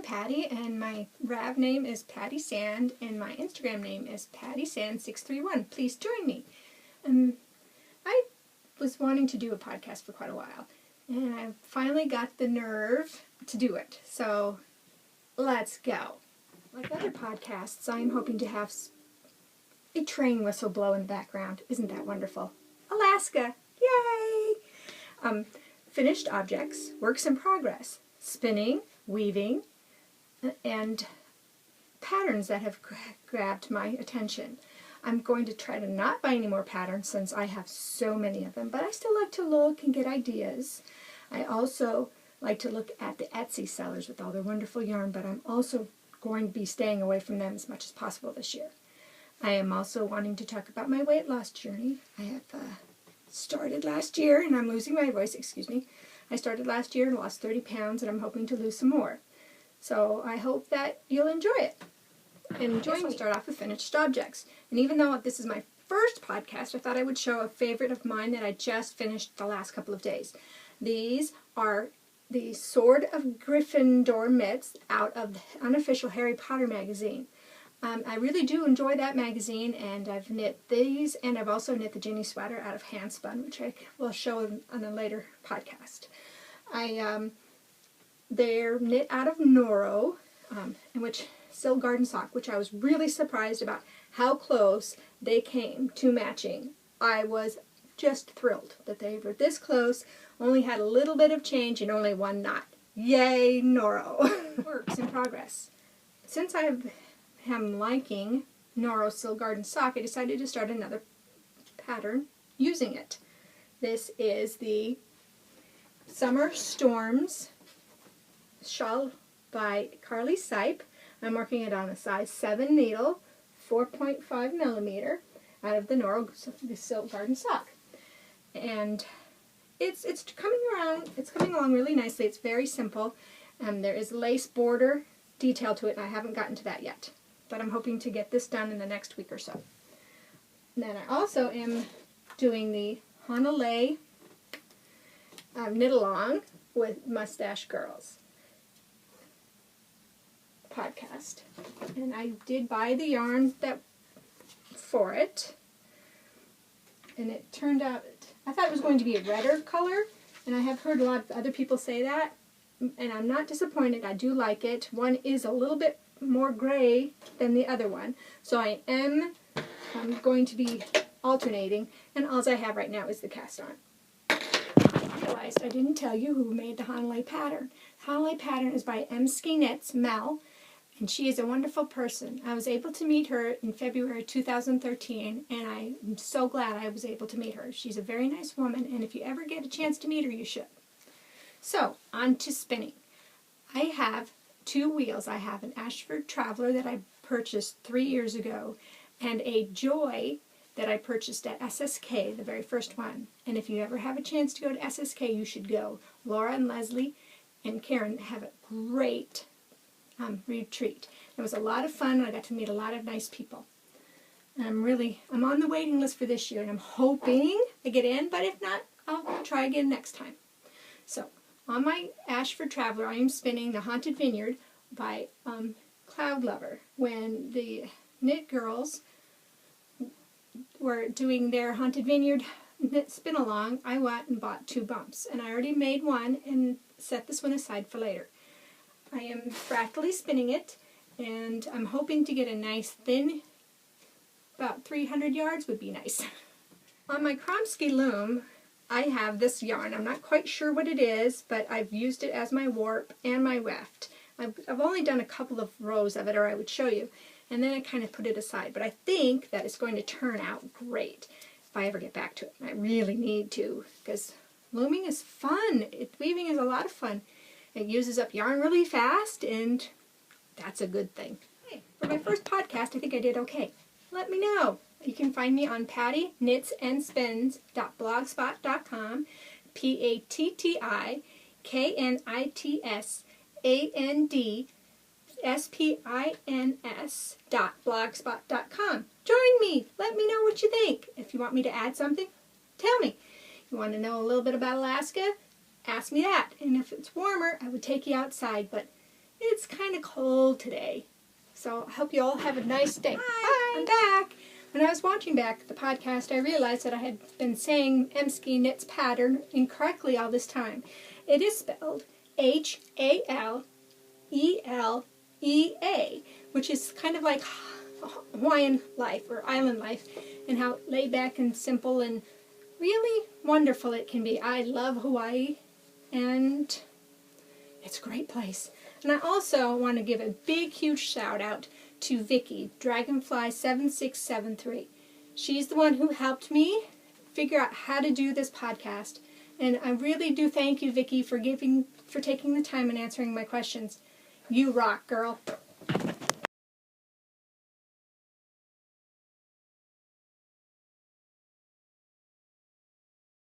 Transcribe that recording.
Patty, and my Rav name is Patty Sand, and my Instagram name is PattySand631. Please join me. I was wanting to do a podcast for quite a while, and I finally got the nerve to do it. So let's go. Like other podcasts, I'm hoping to have a train whistle blow in the background. Isn't that wonderful? Alaska! Yay! Finished objects, works in progress, spinning, weaving, and patterns that have grabbed my attention. I'm going to try to not buy any more patterns since I have so many of them, but I still like to look and get ideas. I also like to look at the Etsy sellers with all their wonderful yarn, but I'm also going to be staying away from them as much as possible this year. I am also wanting to talk about my weight loss journey. I have started last year, and I'm losing my voice, excuse me. I started last year and lost 30 pounds, and I'm hoping to lose some more. So I hope that you'll enjoy it. And we'll start off with finished objects. And even though this is my first podcast, I thought I would show a favorite of mine that I just finished the last couple of days. These are the Sword of Gryffindor mitts out of the unofficial Harry Potter magazine. I really do enjoy that magazine, and I've knit these, and I've also knit the Ginny sweater out of handspun, which I will show on a later podcast. They're knit out of Noro, in which Silk Garden Sock, which I was really surprised about how close they came to matching. I was just thrilled that they were this close, only had a little bit of change and only one knot. Yay, Noro! Works in progress. Since I am liking Noro Silk Garden Sock, I decided to start another pattern using it. This is the Summer Storms shawl by Carly Sipe. I'm working it on a size 7 needle, 4.5 millimeter, out of the Noro Silk Garden Sock. And it's coming around. It's coming along really nicely. It's very simple. There is lace border detail to it, and I haven't gotten to that yet. But I'm hoping to get this done in the next week or so. And then I also am doing the Hanalei knit along with Mustache Girls podcast. And I did buy the yarn for it. And it turned out, I thought it was going to be a redder color, and I have heard a lot of other people say that, and I'm not disappointed. I do like it. One is a little bit more gray than the other one, so I'm going to be alternating, and all I have right now is the cast on. I realized I didn't tell you who made the Hanalei pattern. The Hanalei pattern is by Emsky Knits, Mel, and she is a wonderful person. I was able to meet her in February 2013, and I'm so glad I was able to meet her. She's a very nice woman, and if you ever get a chance to meet her, you should. So, on to spinning. I have 2 wheels. I have an Ashford Traveler that I purchased 3 years ago, and a Joy that I purchased at SSK, the very first one. And if you ever have a chance to go to SSK, you should go. Laura and Leslie and Karen have a great retreat. It was a lot of fun, and I got to meet a lot of nice people. And I'm on the waiting list for this year, and I'm hoping I get in, but if not, I'll try again next time. So, on my Ashford Traveler, I am spinning the Haunted Vineyard by Cloud Lover. When the Knit Girls were doing their Haunted Vineyard knit spin along, I went and bought 2 bumps, and I already made one and set this one aside for later. I am fractally spinning it, and I'm hoping to get a nice thin, about 300 yards would be nice. On my Kromsky loom, I have this yarn. I'm not quite sure what it is, but I've used it as my warp and my weft. I've only done a couple of rows of it, or I would show you, and then I kind of put it aside. But I think that it's going to turn out great if I ever get back to it. And I really need to, because looming is fun. Weaving is a lot of fun. It uses up yarn really fast, and that's a good thing. Hey, for my first podcast, I think I did okay. Let me know. You can find me on pattyknitsandspins.blogspot.com, pattyknitsandspins.blogspot.com. Join me. Let me know what you think. If you want me to add something, tell me. You want to know a little bit about Alaska? Ask me that. And if it's warmer, I would take you outside, but it's kind of cold today. So I hope you all have a nice day. Bye. I'm back. When I was watching back the podcast, I realized that I had been saying Emsky Knits pattern incorrectly all this time. It is spelled Halelea, which is kind of like Hawaiian life or island life, and how laid back and simple and really wonderful it can be. I love Hawaii, and it's a great place. And I also want to give a big, huge shout out to Vicki, Dragonfly7673. She's the one who helped me figure out how to do this podcast. And I really do thank you, Vicki, for taking the time and answering my questions. You rock, girl.